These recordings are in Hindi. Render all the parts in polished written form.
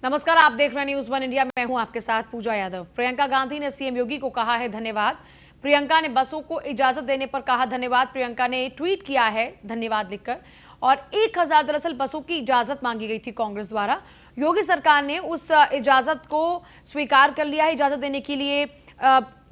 नमस्कार, आप देख रहे हैं न्यूज़ वन इंडिया। मैं हूं आपके साथ पूजा यादव। प्रियंका गांधी ने सीएम योगी को कहा है धन्यवाद। प्रियंका ने बसों को इजाजत देने पर कहा धन्यवाद। प्रियंका ने ट्वीट किया है धन्यवाद लिखकर। और 1000 दरअसल बसों की इजाजत मांगी गई थी कांग्रेस द्वारा। योगी सरकार ने उस इजाजत को स्वीकार कर लिया है। इजाजत देने के लिए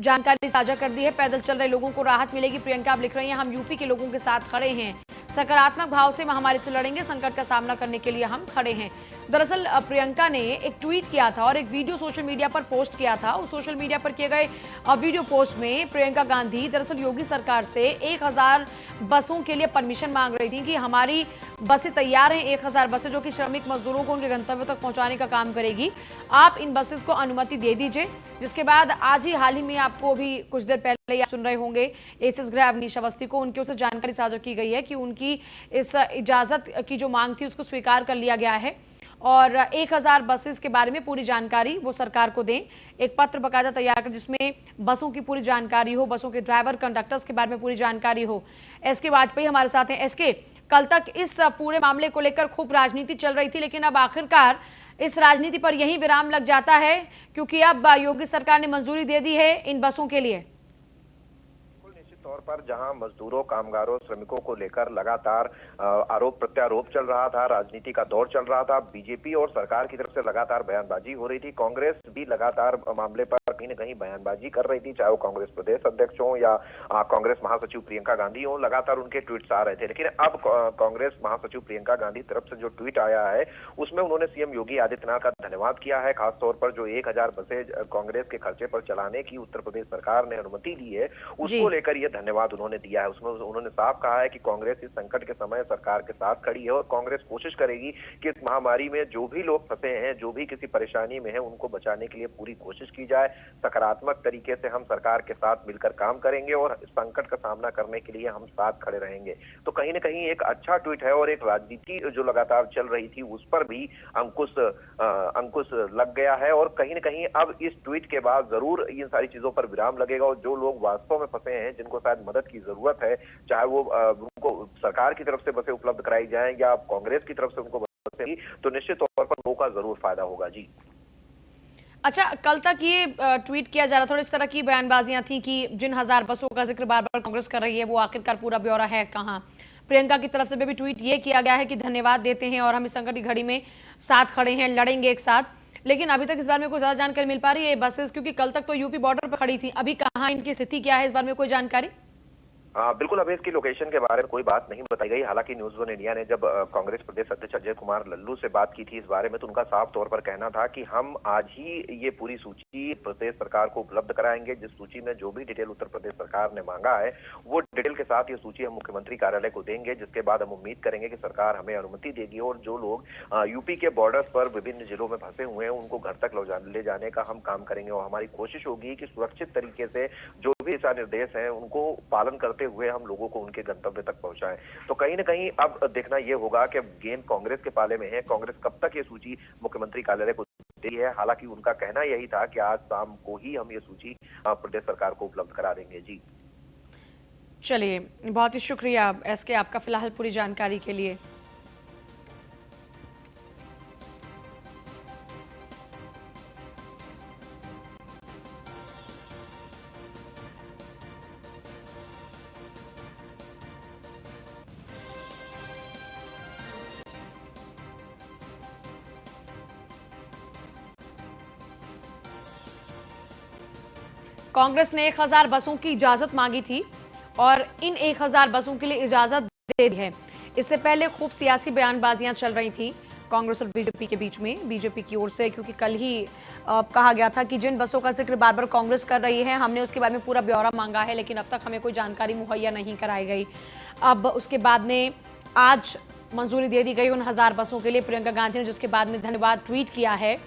जानकारी साझा कर दी है। पैदल चल रहे लोगों को राहत मिलेगी। प्रियंका अब लिख रही हैं, हम यूपी के लोगों के साथ खड़े हैं, सकारात्मक भाव से महामारी से लड़ेंगे, संकट का सामना करने के लिए हम खड़े हैं। दरअसल प्रियंका ने एक ट्वीट किया था और एक वीडियो सोशल मीडिया पर पोस्ट किया था। उस सोशल मीडिया पर किए गए वीडियो पोस्ट में प्रियंका गांधी दरअसल योगी सरकार से 1000 बसों के लिए परमिशन मांग रही थी कि हमारी बसें तैयार हैं, 1000 बसें जो कि श्रमिक मजदूरों को उनके गंतव्य तक पहुंचाने का काम करेगी। आप इन बसेस को अनुमति दे दीजिए। जिसके बाद आज ही हाल ही में आपको अभी कुछ देर पहले आप सुन रहे होंगे एसएस गृह अवनीश अवस्थी को, उनकी ओर से जानकारी साझा की गई है कि उनकी इस इजाजत की जो मांग थी उसको स्वीकार कर लिया गया है और 1000 बसेस के बारे में पूरी जानकारी वो सरकार को दें। एक पत्र बकायदा तैयार कर जिसमें बसों की पूरी जानकारी हो, बसों के ड्राइवर कंडक्टर्स के बारे में पूरी जानकारी हो। एसके वाजपेयी हमारे साथ हैं। एसके, कल तक इस पूरे मामले को लेकर खूब राजनीति चल रही थी, लेकिन अब आखिरकार इस राजनीति पर यही विराम लग जाता है क्योंकि अब योगी सरकार ने मंजूरी दे दी है इन बसों के लिए। तौर पर जहां मजदूरों, कामगारों, श्रमिकों को लेकर लगातार आरोप प्रत्यारोप चल रहा था, राजनीति का दौर चल रहा था, बीजेपी और सरकार की तरफ से लगातार बयानबाजी हो रही थी, कांग्रेस भी लगातार मामले पर कहीं न कहीं बयानबाजी कर रही थी, चाहे वो कांग्रेस प्रदेश अध्यक्ष हो या कांग्रेस महासचिव प्रियंका गांधी हो, लगातार उनके ट्वीट्स आ रहे थे। लेकिन अब कांग्रेस महासचिव प्रियंका गांधी तरफ से जो ट्वीट आया है उसमें उन्होंने सीएम योगी आदित्यनाथ का धन्यवाद किया है। खासतौर पर जो 1000 बसें कांग्रेस के खर्चे पर चलाने की उत्तर प्रदेश सरकार ने अनुमति दी है उसको लेकर यह धन्यवाद उन्होंने दिया है। उसमें उन्होंने साफ कहा है कि कांग्रेस इस संकट के समय सरकार के साथ खड़ी है और कांग्रेस कोशिश करेगी कि इस महामारी में जो भी लोग फंसे हैं, जो भी किसी परेशानी में है, उनको बचाने के लिए पूरी कोशिश की जाए। सकारात्मक तरीके से हम सरकार के साथ मिलकर काम करेंगे और इस संकट का सामना करने के लिए हम साथ खड़े रहेंगे। तो कहीं ना कहीं एक अच्छा ट्वीट है और एक राजनीति जो लगातार चल रही थी उस पर भी अंकुश लग गया है और कहीं ना कहीं अब इस ट्वीट के बाद जरूर इन सारी चीजों पर विराम लगेगा और जो लोग वास्तव में फंसे हैं, जिनको शायद मदद की जरूरत है, चाहे वो उनको सरकार की तरफ से बसें उपलब्ध कराई जाएं या कांग्रेस की तरफ से उनको बसें, तो निश्चित तौर पर लोगों का जरूर फायदा होगा। जी अच्छा, कल तक ये ट्वीट किया जा रहा था और इस तरह की बयानबाजियां थी कि जिन 1000 बसों का जिक्र बार बार कांग्रेस कर रही है वो आखिरकार पूरा ब्यौरा है कहां। प्रियंका की तरफ से भी ट्वीट ये किया गया है कि धन्यवाद देते हैं और हम इस संकट की घड़ी में साथ खड़े हैं, लड़ेंगे एक साथ। लेकिन अभी तक इस बारे में कोई ज्यादा जानकारी मिल पा रही है बसेस, क्योंकि कल तक तो यूपी बॉर्डर पर खड़ी थी, अभी कहाँ इनकी स्थिति क्या है, इस बारे में कोई जानकारी? बिल्कुल, अभी इसकी लोकेशन के बारे में कोई बात नहीं बताई गई। हालांकि न्यूज़ वन इंडिया ने जब कांग्रेस प्रदेश अध्यक्ष अजय कुमार लल्लू से बात की थी इस बारे में, तो उनका साफ तौर पर कहना था कि हम आज ही ये पूरी सूची प्रदेश सरकार को उपलब्ध कराएंगे। जिस सूची में जो भी डिटेल उत्तर प्रदेश सरकार ने मांगा है वो डिटेल के साथ ये सूची हम मुख्यमंत्री कार्यालय को देंगे, जिसके बाद हम उम्मीद करेंगे कि सरकार हमें अनुमति देगी और जो लोग यूपी के बॉर्डर पर विभिन्न जिलों में फंसे हुए हैं उनको घर तक ले जाने का हम काम करेंगे और हमारी कोशिश होगी कि सुरक्षित तरीके से जो भी दिशा निर्देश हैं उनको पालन करते हुए हम लोगों को उनके गंतव्य तक पहुंचाएं। तो कहीं ना कहीं अब देखना यह होगा कि गेंद कांग्रेस के पाले में है, कांग्रेस कब तक ये सूची मुख्यमंत्री कार्यालय को दी है। हालांकि उनका कहना यही था कि आज शाम को ही हम ये सूची प्रदेश सरकार को उपलब्ध करा देंगे। जी चलिए, बहुत ही शुक्रिया एसके आपका फिलहाल पूरी जानकारी के लिए। कांग्रेस ने 1000 बसों की इजाजत मांगी थी और इन 1000 बसों के लिए इजाजत दे दी है। इससे पहले खूब सियासी बयानबाजियां चल रही थी कांग्रेस और बीजेपी के बीच में, बीजेपी की ओर से, क्योंकि कल ही कहा गया था कि जिन बसों का जिक्र बार बार कांग्रेस कर रही है हमने उसके बारे में पूरा ब्यौरा मांगा है, लेकिन अब तक हमें कोई जानकारी मुहैया नहीं कराई गई। अब उसके बाद में आज मंजूरी दे दी गई उन 1000 बसों के लिए प्रियंका गांधी ने, जिसके बाद में धन्यवाद ट्वीट किया है।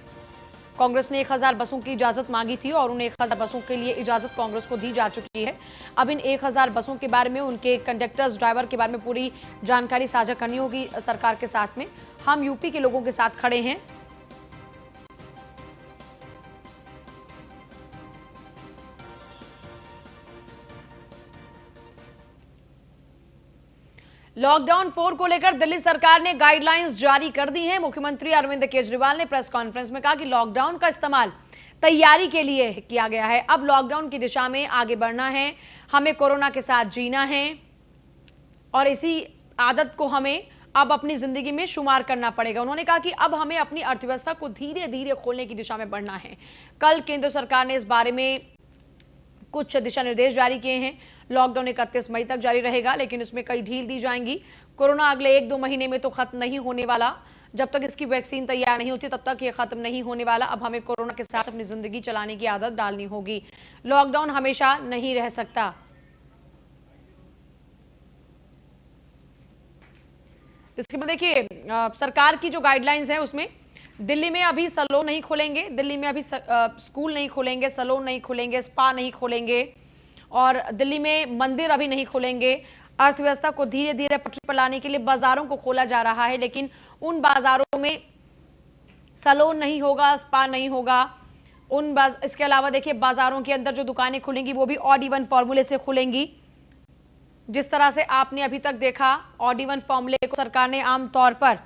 कांग्रेस ने 1000 बसों की इजाजत मांगी थी और उन 1000 बसों के लिए इजाजत कांग्रेस को दी जा चुकी है। अब इन 1000 बसों के बारे में, उनके कंडक्टर्स, ड्राइवर के बारे में पूरी जानकारी साझा करनी होगी सरकार के साथ में। हम यूपी के लोगों के साथ खड़े हैं। लॉकडाउन 4 को लेकर दिल्ली सरकार ने गाइडलाइंस जारी कर दी हैं। मुख्यमंत्री अरविंद केजरीवाल ने प्रेस कॉन्फ्रेंस में कहा कि लॉकडाउन का इस्तेमाल तैयारी के लिए किया गया है। अब लॉकडाउन की दिशा में आगे बढ़ना है, हमें कोरोना के साथ जीना है और इसी आदत को हमें अब अपनी जिंदगी में शुमार करना पड़ेगा। उन्होंने कहा कि अब हमें अपनी अर्थव्यवस्था को धीरे धीरे खोलने की दिशा में बढ़ना है। कल केंद्र सरकार ने इस बारे में कुछ दिशा निर्देश जारी किए हैं। लॉकडाउन 31 मई तक जारी रहेगा, लेकिन इसमें कई ढील दी जाएंगी। कोरोना अगले 1-2 महीने में तो खत्म नहीं होने वाला। जब तक इसकी वैक्सीन तैयार नहीं होती तब तक ये खत्म नहीं होने वाला। अब हमें कोरोना के साथ अपनी जिंदगी चलाने की आदत डालनी होगी। लॉकडाउन हमेशा नहीं रह सकता। इसके बाद देखिए, सरकार की जो गाइडलाइंस है उसमें दिल्ली में अभी सैलून नहीं खोलेंगे, दिल्ली में अभी स्कूल नहीं खोलेंगे, सैलून नहीं खोलेंगे, स्पा नहीं खोलेंगे और दिल्ली में मंदिर अभी नहीं खोलेंगे। अर्थव्यवस्था को धीरे धीरे पटरी पर लाने के लिए बाजारों को खोला जा रहा है, लेकिन उन बाजारों में सैलून नहीं होगा, स्पा नहीं होगा। इसके अलावा देखिए, बाजारों के अंदर जो दुकानें खुलेंगी वो भी ऑड इवन फॉर्मूले से खुलेंगी। जिस तरह से आपने अभी तक देखा, ऑड इवन फॉर्मूले को सरकार ने आमतौर पर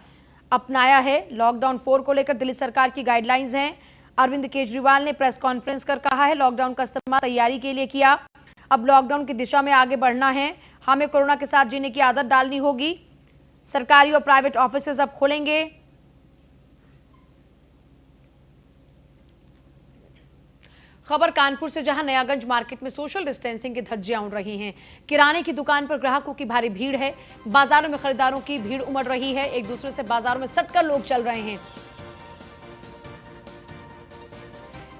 अपनाया है। लॉकडाउन 4 को लेकर दिल्ली सरकार की गाइडलाइंस हैं। अरविंद केजरीवाल ने प्रेस कॉन्फ्रेंस कर कहा है लॉकडाउन का इस्तेमाल तैयारी के लिए किया। अब लॉकडाउन की दिशा में आगे बढ़ना है, हमें कोरोना के साथ जीने की आदत डालनी होगी। सरकारी और प्राइवेट ऑफिसेज अब खुलेंगे। खबर कानपुर से, जहां नयागंज मार्केट में सोशल डिस्टेंसिंग की धज्जियां उड़ रही हैं। किराने की दुकान पर ग्राहकों की भारी भीड़ है। बाजारों में खरीदारों की भीड़ उमड़ रही है। एक दूसरे से बाजारों में सटकर लोग चल रहे हैं।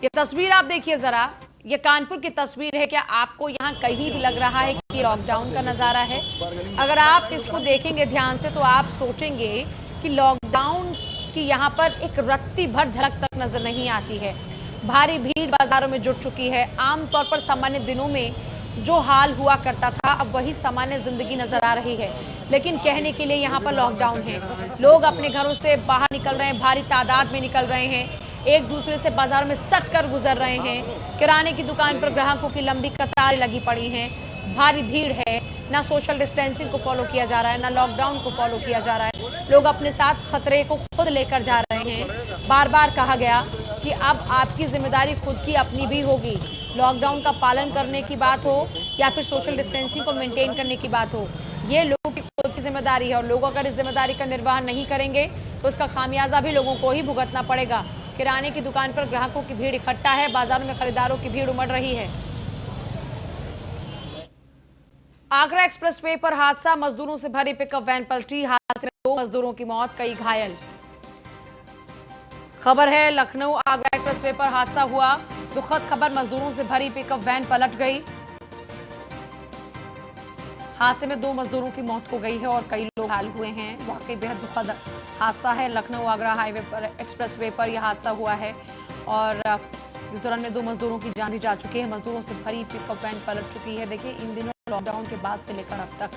ये तस्वीर आप देखिए जरा, ये कानपुर की तस्वीर है। क्या आपको यहाँ कहीं भी लग रहा है कि लॉकडाउन का नजारा है? अगर आप इसको देखेंगे ध्यान से तो आप सोचेंगे कि लॉकडाउन की यहाँ पर एक रत्ती भर झलक तक नजर नहीं आती है। भारी भीड़ बाजारों में जुट चुकी है। आमतौर पर सामान्य दिनों में जो हाल हुआ करता था, अब वही सामान्य जिंदगी नजर आ रही है। लेकिन कहने के लिए यहाँ पर लॉकडाउन है। लोग अपने घरों से बाहर निकल रहे हैं, भारी तादाद में निकल रहे हैं, एक दूसरे से बाजार में सट कर गुजर रहे हैं। किराने की दुकान पर ग्राहकों की लंबी कतारें लगी पड़ी हैं। भारी भीड़ है। ना सोशल डिस्टेंसिंग को फॉलो किया जा रहा है, ना लॉकडाउन को फॉलो किया जा रहा है। लोग अपने साथ खतरे को खुद लेकर जा रहे हैं। बार बार कहा गया कि अब आपकी जिम्मेदारी खुद की अपनी भी होगी। लॉकडाउन का पालन करने की बात हो या फिर सोशल डिस्टेंसिंग को मेंटेन करने की बात हो, ये लोगों की खुद की जिम्मेदारी है। और लोग अगर इस जिम्मेदारी का निर्वाह नहीं करेंगे तो इसका खामियाजा भी लोगों को ही भुगतना पड़ेगा। किराने की दुकान पर ग्राहकों की भीड़ इकट्ठा है, बाजारों में खरीदारों की भीड़ उमड़ रही है। आगरा एक्सप्रेसवे पर हादसा, मजदूरों से भरी पिकअप वैन पलटी। हादसे में 2 मजदूरों की मौत, कई घायल। खबर है लखनऊ आगरा एक्सप्रेसवे पर हादसा हुआ। दुखद खबर, मजदूरों से भरी पिकअप वैन पलट गई। हादसे में 2 मजदूरों की मौत हो गई है और कई लोग घायल हुए हैं। वाकई बेहद दुखद हादसा है। लखनऊ आगरा हाईवे पर एक्सप्रेसवे पर यह हादसा हुआ है और इस दौरान में 2 मजदूरों की जान भी जा चुकी है। मजदूरों से भरी पिकअप वैन पलट चुकी है। देखिए, इन दिनों लॉकडाउन के बाद से लेकर अब तक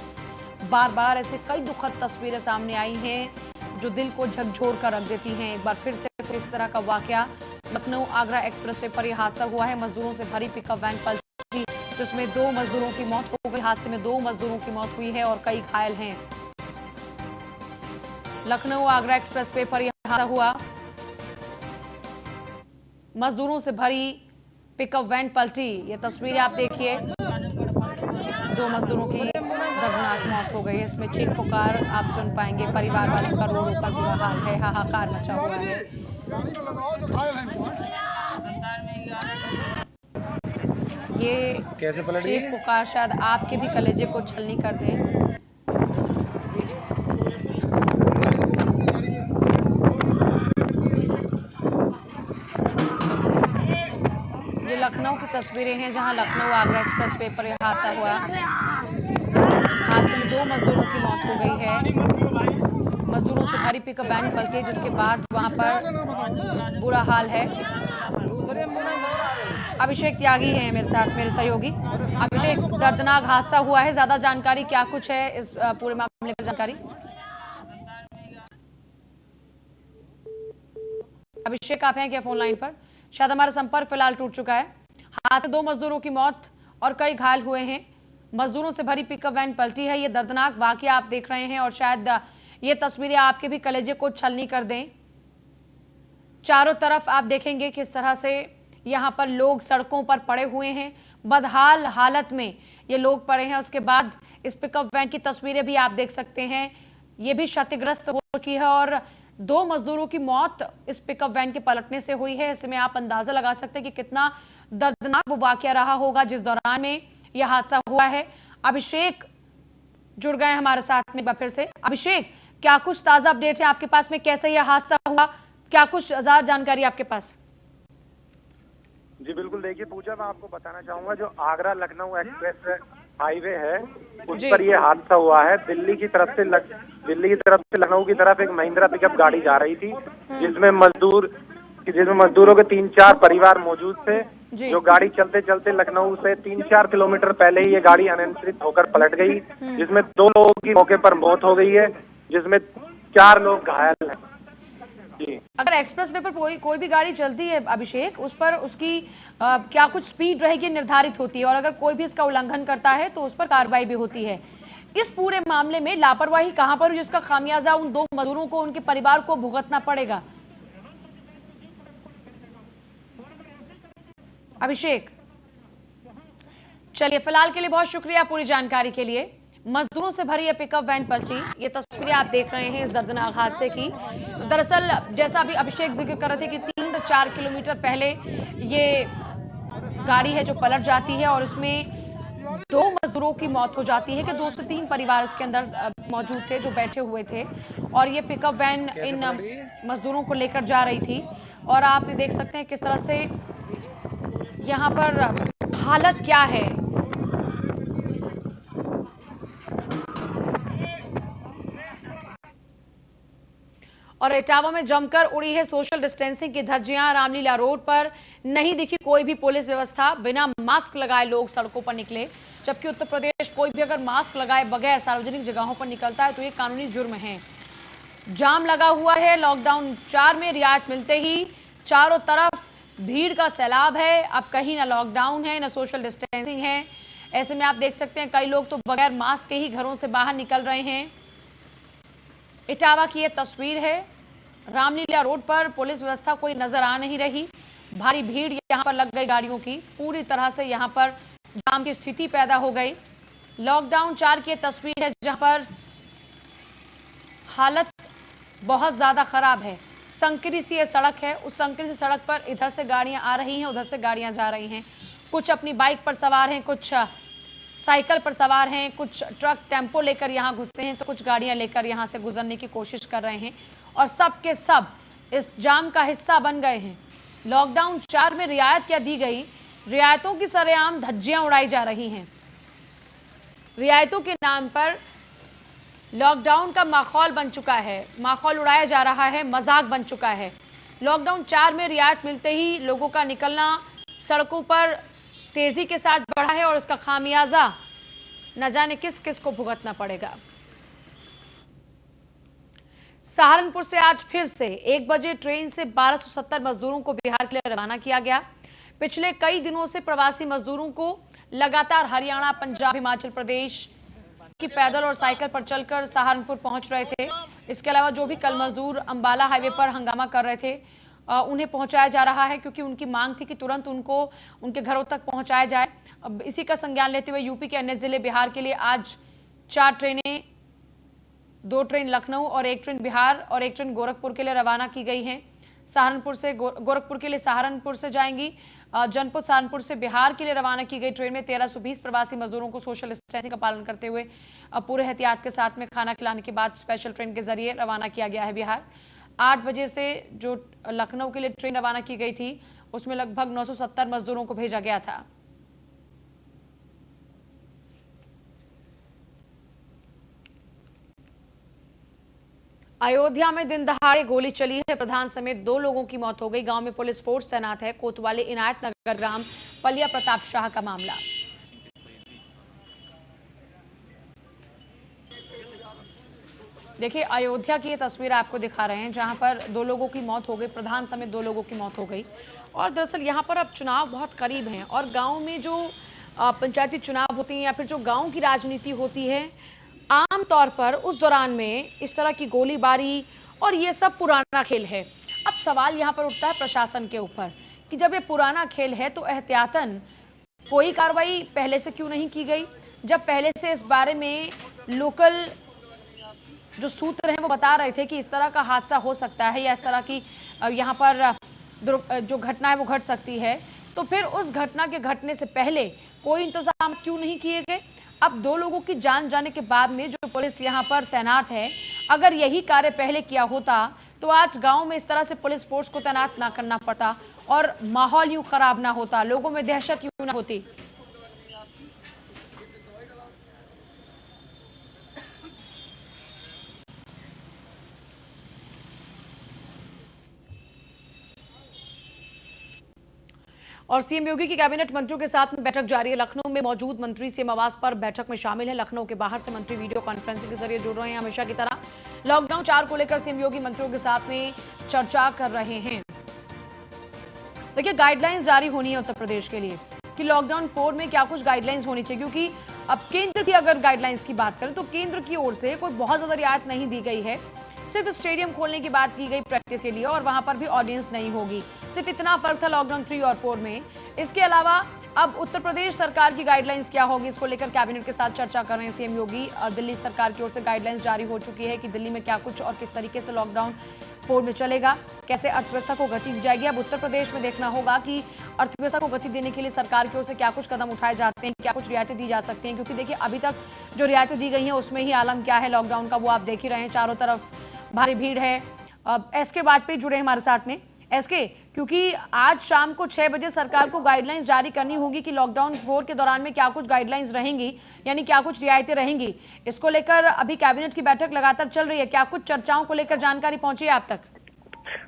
बार बार ऐसे कई दुखद तस्वीरें सामने आई हैं जो दिल को झकझोर कर रख देती हैं। एक बार फिर से इस तरह का वाकया लखनऊ आगरा एक्सप्रेसवे पर यह हादसा हुआ है। मजदूरों से भरी पिकअप वैन पलटी, जिसमें 2 मजदूरों की मौत हो गई। हादसे में 2 मजदूरों की मौत हुई है और कई घायल हैं। लखनऊ आगरा एक्सप्रेसवे पर यह हादसा हुआ। मजदूरों से भरी पिकअप वैन पलटी। ये तस्वीरें आप देखिए, 2 मजदूरों की दर्दनाक मौत हो गई है। इसमें चीख पुकार आप सुन पाएंगे। परिवार वालों का रो रो कर बुरा हाल है, हाहाकार मचा हुआ है। ये कैसे पलट चीख पुकार शायद आपके भी कलेजे को छलनी कर दे। ये लखनऊ की तस्वीरें हैं जहां लखनऊ आगरा एक्सप्रेसवे पर यह हादसा हुआ। हादसे में 2 मजदूरों की मौत हो गई है। मजदूरों से भरी पिकअप वैन पलटी, जिसके बाद वहां पर बुरा हाल है। अभिषेक त्यागी हैं मेरे साथ, मेरे सहयोगी। अभिषेक, दर्दनाक हादसा हुआ है, ज्यादा जानकारी क्या कुछ है इस पूरे मामले पर जानकारी? अभिषेक, आप हैं क्या फोन लाइन पर? शायद हमारा संपर्क फिलहाल टूट चुका है। हाथ 2 मजदूरों की मौत और कई घायल हुए हैं। मजदूरों से भरी पिकअप वैन पलटी है। ये दर्दनाक वाकया आप देख रहे हैं और शायद ये तस्वीरें आपके भी कलेजे को छलनी कर दें। चारों तरफ आप देखेंगे किस तरह से यहाँ पर लोग सड़कों पर पड़े हुए हैं, बदहाल हालत में ये लोग पड़े हैं। उसके बाद इस पिकअप वैन की तस्वीरें भी आप देख सकते हैं, ये भी क्षतिग्रस्त हो चुकी है और 2 मजदूरों की मौत इस पिकअप वैन के पलटने से हुई है। ऐसे में आप अंदाजा लगा सकते हैं कि कितना दर्दनाक वो वाकया रहा होगा जिस दौरान में यह हादसा हुआ है। अभिषेक जुड़ गए हमारे साथ में एक बार फिर से। अभिषेक, क्या कुछ ताजा अपडेट है आपके पास में, कैसे यह हादसा हुआ, क्या कुछ ज्यादा जानकारी आपके पास? जी बिल्कुल, देखिए पूजा, मैं आपको बताना चाहूंगा जो आगरा लखनऊ एक्सप्रेस हाईवे है उस पर ये हादसा हुआ है। दिल्ली की तरफ से लखनऊ की तरफ एक महिंद्रा पिकअप गाड़ी जा रही थी जिसमें मजदूरों के 3-4 परिवार मौजूद थे। जो गाड़ी चलते चलते लखनऊ से 3-4 किलोमीटर पहले ही ये गाड़ी अनियंत्रित होकर पलट गई, जिसमें 2 लोगों की मौके पर मौत हो गई है, जिसमें 4 लोग घायल हैं। अगर एक्सप्रेस वे पर कोई भी गाड़ी चलती है अभिषेक, उस पर उसकी क्या कुछ स्पीड रहेगी निर्धारित होती है और अगर कोई भी इसका उल्लंघन करता है तो उस पर कार्रवाई भी होती है। इस पूरे मामले में लापरवाही कहां पर हुई जिसका खामियाजा उन 2 मजदूरों को, उनके परिवार को भुगतना पड़ेगा? अभिषेक, चलिए फिलहाल के लिए बहुत शुक्रिया पूरी जानकारी के लिए। मजदूरों से भरी यह पिकअप वैन पलटी, ये तस्वीरें आप देख रहे हैं इस दर्दनाक हादसे की। दरअसल जैसा अभी अभिषेक जिक्र कर रहे थे कि 3 से 4 किलोमीटर पहले ये गाड़ी है जो पलट जाती है और इसमें 2 मजदूरों की मौत हो जाती है कि 2 से 3 परिवार इसके अंदर मौजूद थे जो बैठे हुए थे और ये पिकअप वैन इन मजदूरों को लेकर जा रही थी। और आप ये देख सकते हैं किस तरह से यहाँ पर हालत क्या है। और इटावा में जमकर उड़ी है सोशल डिस्टेंसिंग की धज्जियां। रामलीला रोड पर नहीं दिखी कोई भी पुलिस व्यवस्था, बिना मास्क लगाए लोग सड़कों पर निकले। जबकि उत्तर प्रदेश कोई भी अगर मास्क लगाए बगैर सार्वजनिक जगहों पर निकलता है तो ये कानूनी जुर्म है। जाम लगा हुआ है। लॉकडाउन 4 में रियायत मिलते ही चारों तरफ भीड़ का सैलाब है। अब कहीं ना लॉकडाउन है ना सोशल डिस्टेंसिंग है। ऐसे में आप देख सकते हैं कई लोग तो बगैर मास्क के ही घरों से बाहर निकल रहे हैं। इटावा की यह तस्वीर है। रामलीला रोड पर पुलिस व्यवस्था कोई नजर आ नहीं रही। भारी भीड़ यहां पर लग गई गाड़ियों की, पूरी तरह से यहां पर जाम की स्थिति पैदा हो गई। लॉकडाउन 4 की तस्वीर है जहां पर हालत बहुत ज्यादा खराब है। संकरी सी ये सड़क है, उस संकरी सी सड़क पर इधर से गाड़ियां आ रही हैं, उधर से गाड़ियां जा रही हैं। कुछ अपनी बाइक पर सवार हैं, कुछ साइकिल पर सवार हैं, कुछ ट्रक टेम्पो लेकर यहां घुसे हैं तो कुछ गाड़ियां लेकर यहां से गुजरने की कोशिश कर रहे हैं और सब के सब इस जाम का हिस्सा बन गए हैं। लॉकडाउन 4 में रियायत क्या दी गई, रियायतों की सरेआम धज्जियां उड़ाई जा रही हैं। रियायतों के नाम पर लॉकडाउन का माहौल बन चुका है, माहौल उड़ाया जा रहा है, मजाक बन चुका है। लॉकडाउन 4 में रियायत मिलते ही लोगों का निकलना सड़कों पर तेजी के साथ बढ़ा है और उसका खामियाजा न जाने किस किस को भुगतना पड़ेगा। सहारनपुर से आज फिर से 1 बजे ट्रेन से 1270 मजदूरों को बिहार के लिए रवाना किया गया। पिछले कई दिनों से प्रवासी मजदूरों को लगातार हरियाणा, पंजाब, हिमाचल प्रदेश की पैदल और साइकिल पर चलकर सहारनपुर पहुंच रहे थे। इसके अलावा जो भी कल मजदूर अंबाला हाईवे पर हंगामा कर रहे थे उन्हें पहुंचाया जा रहा है क्योंकि उनकी मांग थी कि तुरंत उनको उनके घरों तक पहुंचाया जाए। अब इसी का संज्ञान लेते हुए यूपी के अन्य जिले बिहार के लिए आज 4 ट्रेनें, 2 ट्रेन लखनऊ और 1 ट्रेन बिहार और 1 ट्रेन गोरखपुर के लिए रवाना की गई हैं। सहारनपुर से गोरखपुर के लिए सहारनपुर से जाएंगी। जनपद सहारनपुर से बिहार के लिए रवाना की गई ट्रेन में 1320 प्रवासी मजदूरों को सोशल डिस्टेंसिंग का पालन करते हुए पूरे एहतियात के साथ में खाना खिलाने के बाद स्पेशल ट्रेन के जरिए रवाना किया गया है बिहार। 8 बजे से जो लखनऊ के लिए ट्रेन रवाना की गई थी उसमें लगभग 970 मजदूरों को भेजा गया था। अयोध्या में दिन दहाड़े गोली चली है, प्रधान समेत 2 लोगों की मौत हो गई। गांव में पुलिस फोर्स तैनात है। कोतवाली इनायत नगर ग्राम पलिया प्रताप शाह का मामला। देखिए अयोध्या की ये तस्वीर आपको दिखा रहे हैं जहां पर 2 लोगों की मौत हो गई, प्रधान समेत 2 लोगों की मौत हो गई। और दरअसल यहां पर अब चुनाव बहुत करीब हैं और गांव में जो पंचायती चुनाव होते हैं या फिर जो गांव की राजनीति होती है, आम तौर पर उस दौरान में इस तरह की गोलीबारी और ये सब पुराना खेल है। अब सवाल यहाँ पर उठता है प्रशासन के ऊपर कि जब ये पुराना खेल है तो एहतियातन कोई कार्रवाई पहले से क्यों नहीं की गई, जब पहले से इस बारे में लोकल जो सूत्र हैं वो बता रहे थे कि इस तरह का हादसा हो सकता है या इस तरह की यहाँ पर जो घटना है वो घट सकती है, तो फिर उस घटना के घटने से पहले कोई इंतजाम क्यों नहीं किए गए। अब 2 लोगों की जान जाने के बाद में जो पुलिस यहाँ पर तैनात है, अगर यही कार्य पहले किया होता तो आज गांव में इस तरह से पुलिस फोर्स को तैनात ना करना पड़ता और माहौल यूं खराब ना होता, लोगों में दहशत यूं ना होती। और सीएम योगी की कैबिनेट मंत्रियों के साथ में बैठक जारी है। लखनऊ में मौजूद मंत्री सीएम आवास पर बैठक में शामिल है। लखनऊ के बाहर से मंत्री वीडियो कॉन्फ्रेंसिंग के जरिए जुड़ रहे हैं। हमेशा की तरह लॉकडाउन 4 को लेकर सीएम योगी मंत्रियों के साथ में चर्चा कर रहे हैं। देखिए, गाइडलाइंस जारी होनी है उत्तर प्रदेश के लिए कि लॉकडाउन 4 में क्या कुछ गाइडलाइंस होनी चाहिए, क्योंकि अब केंद्र की अगर गाइडलाइंस की बात करें तो केंद्र की ओर से कोई बहुत ज्यादा रियायत नहीं दी गई है। सिर्फ स्टेडियम खोलने की बात की गई प्रैक्टिस के लिए और वहां पर भी ऑडियंस नहीं होगी। सिर्फ इतना फर्क था लॉकडाउन 3 और 4 में। इसके अलावा अब उत्तर प्रदेश सरकार की गाइडलाइंस क्या होगी, इसको लेकर कैबिनेट के साथ चर्चा कर रहे हैं सीएम योगी। दिल्ली सरकार की ओर से गाइडलाइंस जारी हो चुकी है कि दिल्ली में क्या कुछ और किस तरीके से लॉकडाउन 4 में चलेगा, कैसे अर्थव्यवस्था को गति दी जाएगी। अब उत्तर प्रदेश में देखना होगा कि अर्थव्यवस्था को गति देने के लिए सरकार की ओर से क्या कुछ कदम उठाए जाते हैं, क्या कुछ रियायतें दी जा सकती हैं, क्योंकि देखिए अभी तक जो रियायतें दी गई हैं उसमें ही आलम क्या है लॉकडाउन का वो आप देख ही रहे हैं। चारों तरफ भारी भीड़ है। एसके वाजपेयी जुड़े हमारे साथ में। एसके, क्योंकि आज शाम को 6 बजे सरकार को गाइडलाइंस जारी करनी होगी कि लॉकडाउन 4 के दौरान में क्या कुछ गाइडलाइंस रहेंगी, यानी क्या कुछ रियायतें रहेंगी, इसको लेकर अभी कैबिनेट की बैठक लगातार चल रही है। क्या कुछ चर्चाओं को लेकर जानकारी पहुंची है आप तक?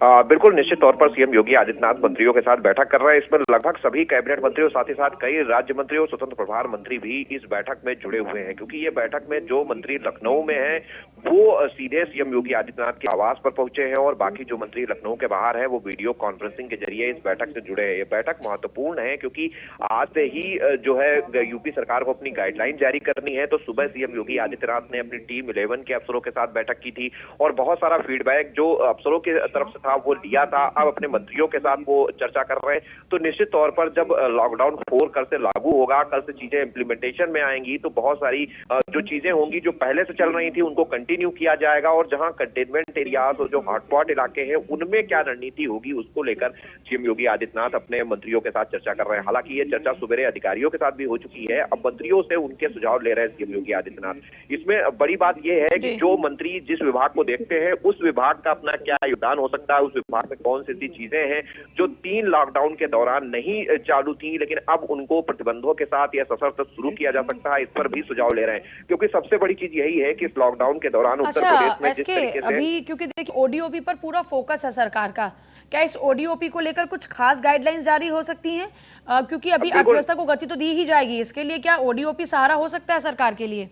बिल्कुल, निश्चित तौर पर सीएम योगी आदित्यनाथ मंत्रियों के साथ बैठक कर रहे हैं। इसमें लगभग सभी कैबिनेट मंत्रियों, साथ ही साथ कई राज्य मंत्री और स्वतंत्र प्रभार मंत्री भी इस बैठक में जुड़े हुए हैं, क्योंकि ये बैठक में जो मंत्री लखनऊ में हैं वो सीधे सीएम योगी आदित्यनाथ के आवास पर पहुंचे हैं और बाकी जो मंत्री लखनऊ के बाहर हैं वो वीडियो कॉन्फ्रेंसिंग के जरिए इस बैठक से जुड़े हैं। ये बैठक महत्वपूर्ण है क्योंकि आज से ही जो है यूपी सरकार को अपनी गाइडलाइन जारी करनी है। तो सुबह सीएम योगी आदित्यनाथ ने अपनी टीम 11 के अफसरों के साथ बैठक की थी और बहुत सारा फीडबैक जो अफसरों की तरफ से था वो लिया था। अब अपने मंत्रियों के साथ वो चर्चा कर रहे हैं। तो निश्चित तौर पर जब लॉकडाउन 4 कल से लागू होगा, कल से चीजें इंप्लीमेंटेशन में आएंगी, तो बहुत सारी जो चीजें होंगी जो पहले से चल रही थी उनको कंटिन्यू किया जाएगा और जहां कंटेनमेंट एरियाज और जो हॉटस्पॉट इलाके हैं उनमें क्या रणनीति होगी उसको लेकर सीएम योगी आदित्यनाथ अपने मंत्रियों के साथ चर्चा कर रहे हैं। हालांकि ये चर्चा सवेरे अधिकारियों के साथ भी हो चुकी है। अब मंत्रियों से उनके सुझाव ले रहे हैं सीएम योगी आदित्यनाथ। इसमें बड़ी बात यह है कि जो मंत्री जिस विभाग को देखते हैं उस विभाग का अपना क्या योगदान हो सकता है, उस विभाग में कौन सी ऐसी चीजें हैं जो 3 लॉकडाउन के दौरान नहीं चालू थी लेकिन अब उनको प्रतिबंधों के साथ या सशर्त शुरू किया जा सकता है, इस पर भी सुझाव ले रहे हैं। क्योंकि सबसे बड़ी चीज यही है कि इस लॉकडाउन के दौरान उत्तर प्रदेश में जिस तरीके से अभी क्योंकि देखिए ओडीओपी पर पूरा फोकस है सरकार का, क्या इस ओडीओपी को लेकर कुछ खास गाइडलाइंस जारी हो सकती हैं? क्योंकि अभी अर्थव्यवस्था को गति तो दी ही जाएगी, इसके लिए क्या ओडीओपी सहारा हो सकता है सरकार के लिए?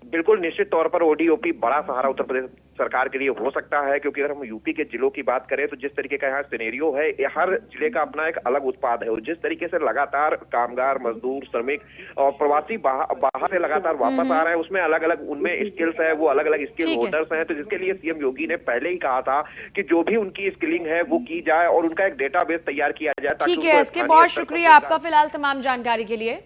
बिल्कुल, निश्चित तौर पर ओडीओपी बड़ा सहारा उत्तर प्रदेश सरकार के लिए हो सकता है, क्योंकि अगर हम यूपी के जिलों की बात करें तो जिस तरीके का यहाँ सिनेरियो है, हर जिले का अपना एक अलग उत्पाद है और जिस तरीके से लगातार कामगार, मजदूर, श्रमिक और प्रवासी बाहर से लगातार वापस आ रहे हैं, उसमें अलग अलग उनमें स्किल्स है, वो अलग अलग स्किल होल्डर्स हैं। तो जिसके लिए सीएम योगी ने पहले ही कहा था कि जो भी उनकी स्किलिंग है वो की जाए और उनका एक डेटाबेस तैयार किया जाए। ठीक है, इसके बहुत शुक्रिया आपका फिलहाल तमाम जानकारी के लिए।